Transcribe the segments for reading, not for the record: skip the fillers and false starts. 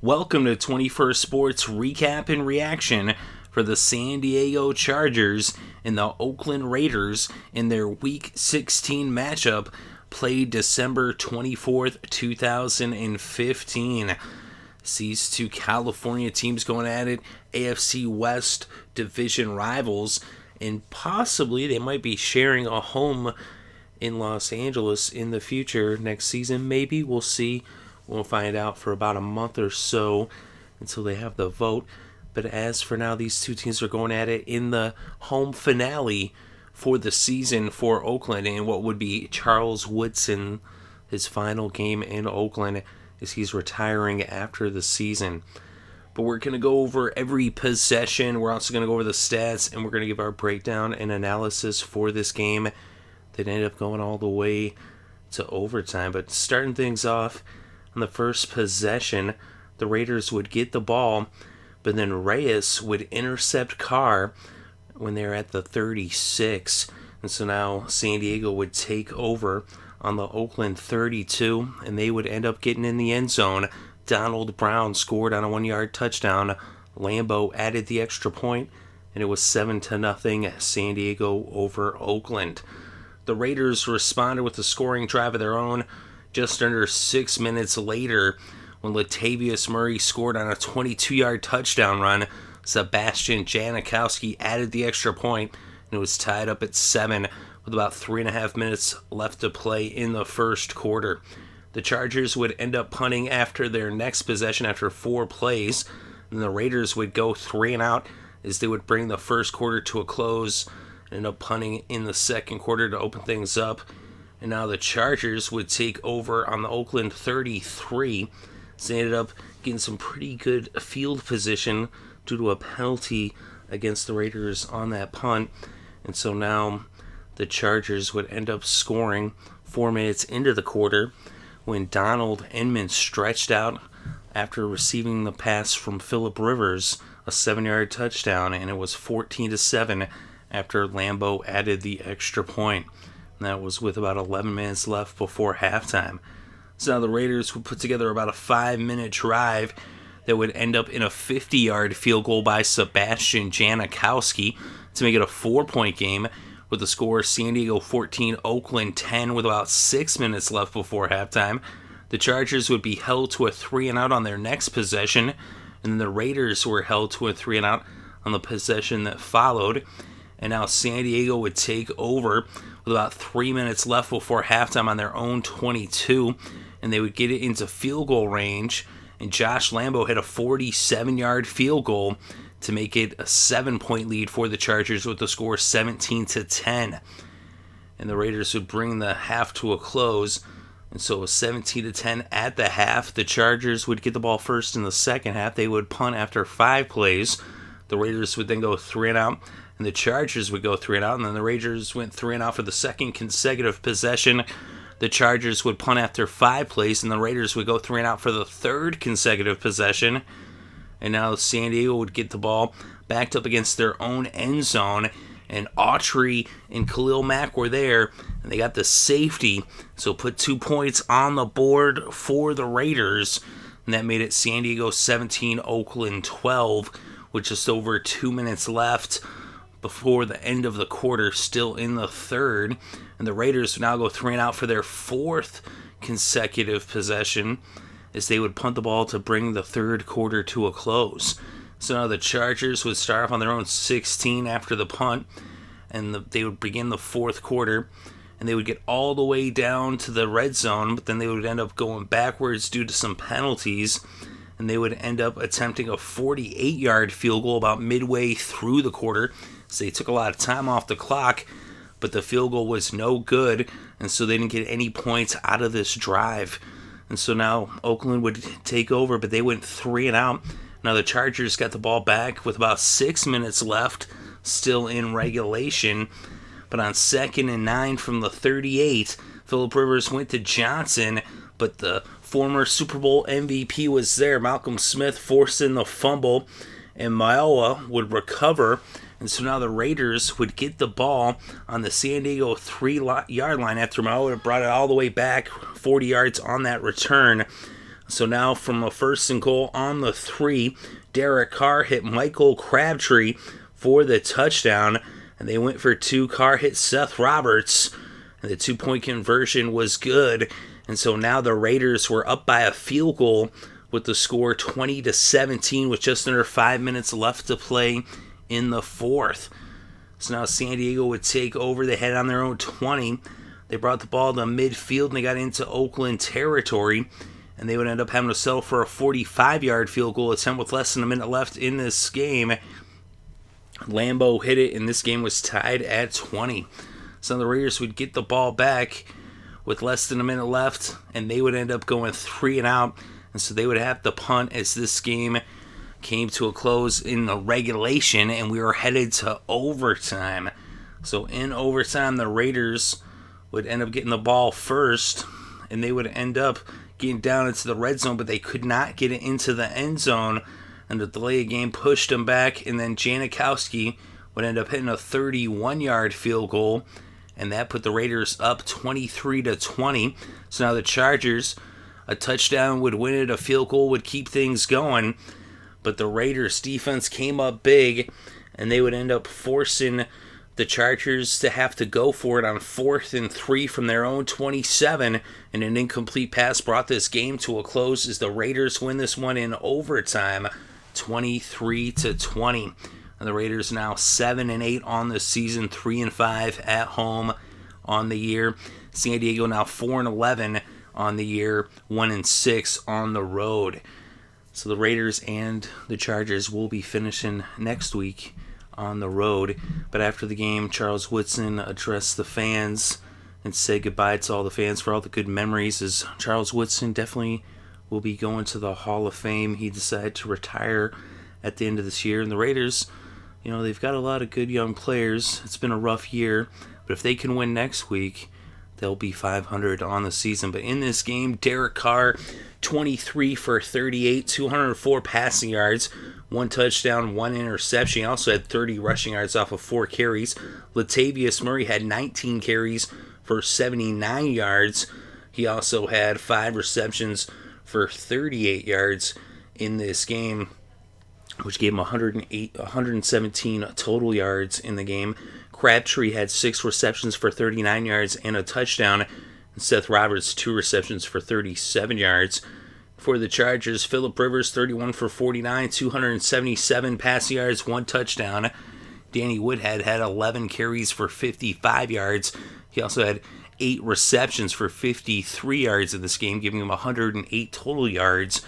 Welcome to 21st Sports Recap and Reaction for the San Diego Chargers and the Oakland Raiders in their Week 16 matchup played December 24th, 2015. These two California teams going at it, AFC West division rivals, and possibly they might be sharing a home in Los Angeles in the future next season. Maybe, we'll see. We'll find out for about a month or so until they have the vote. But as for now, these two teams are going at it in the home finale for the season for Oakland, and what would be Charles Woodson, his final game in Oakland, as he's retiring after the season. But we're going to go over every possession. We're also going to go over the stats, and we're going to give our breakdown and analysis for this game that ended up going all the way to overtime. But starting things off, on the first possession, the Raiders would get the ball, but then Reyes would intercept Carr when they were at the 36. And so now San Diego would take over on the Oakland 32, and they would end up getting in the end zone. Donald Brown scored on a 1-yard touchdown. Lambeau added the extra point, and it was 7-0 San Diego over Oakland. The Raiders responded with a scoring drive of their own just under 6 minutes later when Latavius Murray scored on a 22-yard touchdown run. Sebastian Janikowski added the extra point, and it was tied up at 7 with about 3.5 minutes left to play in the first quarter. The Chargers would end up punting after their next possession after 4 plays, and the Raiders would go 3 and out as they would bring the first quarter to a close and end up punting in the second quarter to open things up. And now the Chargers would take over on the Oakland 33. So they ended up getting some pretty good field position due to a penalty against the Raiders on that punt. And so now the Chargers would end up scoring 4 minutes into the quarter when Donald Inman stretched out after receiving the pass from Phillip Rivers, a 7-yard touchdown, and it was 14-7 after Lambeau added the extra point. That was with about 11 minutes left before halftime. So now the Raiders would put together about a 5-minute drive that would end up in a 50-yard field goal by Sebastian Janikowski to make it a 4-point game with the score San Diego 14, Oakland 10 with about 6 minutes left before halftime. The Chargers would be held to a 3 and out on their next possession, and then the Raiders were held to a 3 and out on the possession that followed. And now San Diego would take over with about 3 minutes left before halftime on their own 22, and they would get it into field goal range, and Josh Lambeau hit a 47-yard field goal to make it a 7-point lead for the Chargers with the score 17-10. And the Raiders would bring the half to a close, and so it was 17-10 at the half. The Chargers would get the ball first in the second half. They would punt after 5 plays. The Raiders would then go 3 and out, and the Chargers would go 3 and out, and then the Raiders went 3 and out for the second consecutive possession. The Chargers would punt after 5 plays, and the Raiders would go 3 and out for the third consecutive possession. And now San Diego would get the ball backed up against their own end zone, and Autry and Khalil Mack were there, and they got the safety, so put 2 points on the board for the Raiders, and that made it San Diego 17, Oakland 12, with just over 2 minutes left before the end of the quarter, still in the third. And the Raiders would now go 3 and out for their 4th consecutive possession as they would punt the ball to bring the third quarter to a close. So now the Chargers would start off on their own 16 after the punt, and they would begin the fourth quarter, and they would get all the way down to the red zone, but then they would end up going backwards due to some penalties, and they would end up attempting a 48-yard field goal about midway through the quarter. So they took a lot of time off the clock, but the field goal was no good, and so they didn't get any points out of this drive. And so now Oakland would take over, but they went 3 and out. Now the Chargers got the ball back with about 6 minutes left, still in regulation. But on 2nd and 9 from the 38, Phillip Rivers went to Johnson, but the former Super Bowl MVP was there. Malcolm Smith forced in the fumble, and Maiola would recover. And so now the Raiders would get the ball on the San Diego 3-yard line after Maiola brought it all the way back 40 yards on that return. So now from a 1st and goal on the 3, Derek Carr hit Michael Crabtree for the touchdown, and they went for 2. Carr hit Seth Roberts, and the 2-point conversion was good. And so now the Raiders were up by a field goal with the score 20-17 with just under 5 minutes left to play in the 4th. So now San Diego would take over. They had on their own 20. They brought the ball to midfield and they got into Oakland territory. And they would end up having to settle for a 45-yard field goal attempt with less than a minute left in this game. Lambeau hit it, and this game was tied at 20. So the Raiders would get the ball back with less than a minute left, and they would end up going 3 and out. And so they would have to punt as this game came to a close in the regulation, and we were headed to overtime. So in overtime, the Raiders would end up getting the ball first, and they would end up getting down into the red zone, but they could not get it into the end zone, and the delay of game pushed them back, and then Janikowski would end up hitting a 31-yard field goal, and that put the Raiders up 23-20. So now the Chargers, a touchdown would win it, a field goal would keep things going, but the Raiders defense came up big, and they would end up forcing the Chargers to have to go for it on 4th and 3 from their own 27, and an incomplete pass brought this game to a close as the Raiders win this one in overtime, 23-20. And the Raiders now 7-8 on the season, 3-5 at home on the year. San Diego now 4-11 on the year, 1-6 on the road. So the Raiders and the Chargers will be finishing next week on the road. But after the game, Charles Woodson addressed the fans and said goodbye to all the fans for all the good memories, as Charles Woodson definitely will be going to the Hall of Fame. He decided to retire at the end of this year. And the Raiders, they've got a lot of good young players. It's been a rough year, but if they can win next week, they'll be 500 on the season. But in this game, Derek Carr, 23 for 38, 204 passing yards, 1 touchdown, 1 interception. He also had 30 rushing yards off of 4 carries. Latavius Murray had 19 carries for 79 yards. He also had 5 receptions for 38 yards in this game, which gave him 117 total yards in the game. Crabtree had 6 receptions for 39 yards and a touchdown. And Seth Roberts, 2 receptions for 37 yards. For the Chargers, Phillip Rivers, 31 for 49, 277 passing yards, 1 touchdown. Danny Woodhead had 11 carries for 55 yards. He also had 8 receptions for 53 yards in this game, giving him 108 total yards.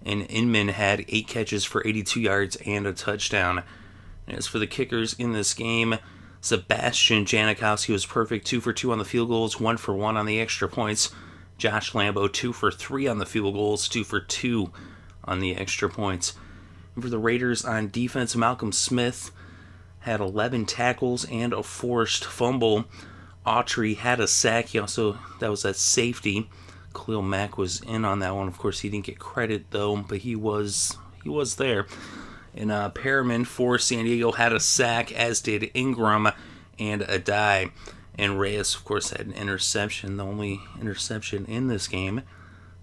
And Inman had 8 catches for 82 yards and a touchdown. And as for the kickers in this game, Sebastian Janikowski was perfect, 2 for 2 on the field goals, 1 for 1 on the extra points. Josh Lambeau, 2 for 3 on the field goals, 2 for 2 on the extra points. And for the Raiders on defense, Malcolm Smith had 11 tackles and a forced fumble. Autry had a sack. That was at safety. Khalil Mack was in on that one. Of course, he didn't get credit though, but he was there. And Perriman for San Diego had a sack, as did Ingram and Adai. And Reyes, of course, had an interception, the only interception in this game.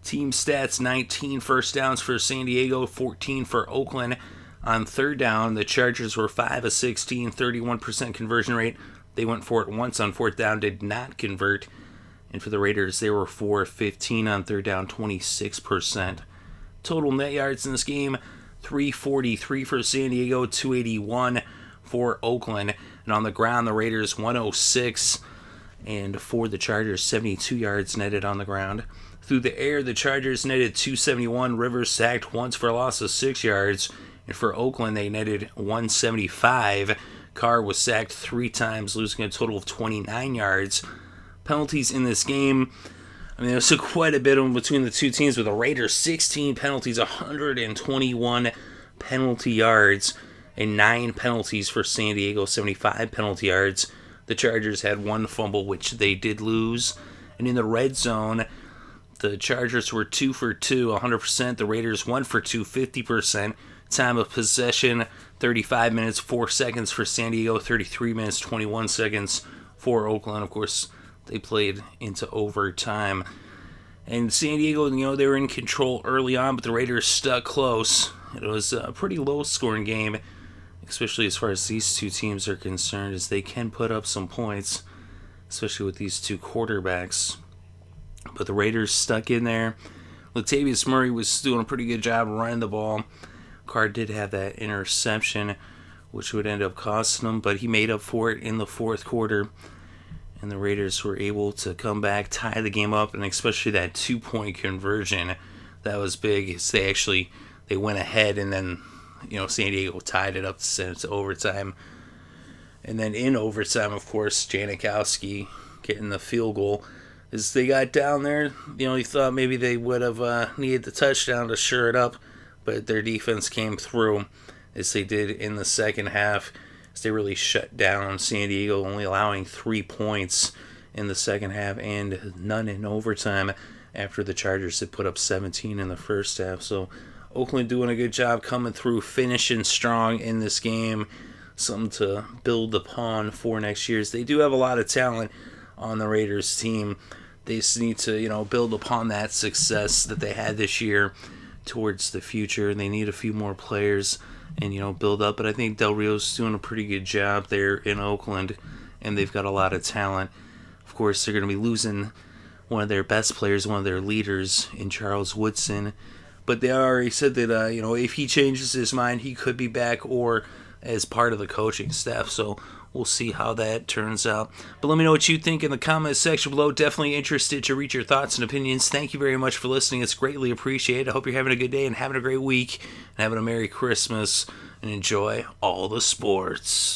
Team stats, 19 first downs for San Diego, 14 for Oakland. On 3rd down, the Chargers were 5 of 16, 31% conversion rate. They went for it once on 4th down, did not convert. And for the Raiders, they were 4 of 15 on 3rd down, 26%. Total net yards in this game, 343 for San Diego, 281 for Oakland. And on the ground, the Raiders 106, and for the Chargers, 72 yards netted on the ground. Through the air, the Chargers netted 271. Rivers sacked once for a loss of 6 yards. And for Oakland, they netted 175. Carr was sacked 3 times, losing a total of 29 yards. Penalties in this game, there's quite a bit of them between the two teams, with the Raiders 16 penalties, 121 penalty yards, and 9 penalties for San Diego, 75 penalty yards. The Chargers had 1 fumble, which they did lose. And in the red zone, the Chargers were 2 for 2, 100%. The Raiders 1 for 2, 50%. Time of possession, 35 minutes, 4 seconds for San Diego, 33 minutes, 21 seconds for Oakland. Of course, they played into overtime. And San Diego, they were in control early on, but the Raiders stuck close. It was a pretty low-scoring game, especially as far as these two teams are concerned, as they can put up some points, especially with these two quarterbacks. But the Raiders stuck in there. Latavius Murray was doing a pretty good job running the ball. Carr did have that interception, which would end up costing him, but he made up for it in the fourth quarter. And the Raiders were able to come back, tie the game up, and especially that 2-point conversion, that was big. As they went ahead, and then San Diego tied it up to send it to overtime. And then in overtime, of course, Janikowski getting the field goal. As they got down there, you thought maybe they would have needed the touchdown to shore it up, but their defense came through as they did in the second half. As they really shut down San Diego, only allowing 3 points in the second half and none in overtime after the Chargers had put up 17 in the first half. So Oakland doing a good job coming through, finishing strong in this game. Something to build upon for next year. They do have a lot of talent on the Raiders team. They just need to, build upon that success that they had this year towards the future. They need a few more players and, build up. But I think Del Rio's doing a pretty good job there in Oakland, and they've got a lot of talent. Of course, they're going to be losing one of their best players, one of their leaders in Charles Woodson. But they already said that, if he changes his mind, he could be back or as part of the coaching staff. So we'll see how that turns out. But let me know what you think in the comment section below. Definitely interested to read your thoughts and opinions. Thank you very much for listening. It's greatly appreciated. I hope you're having a good day and having a great week and having a Merry Christmas, and enjoy all the sports.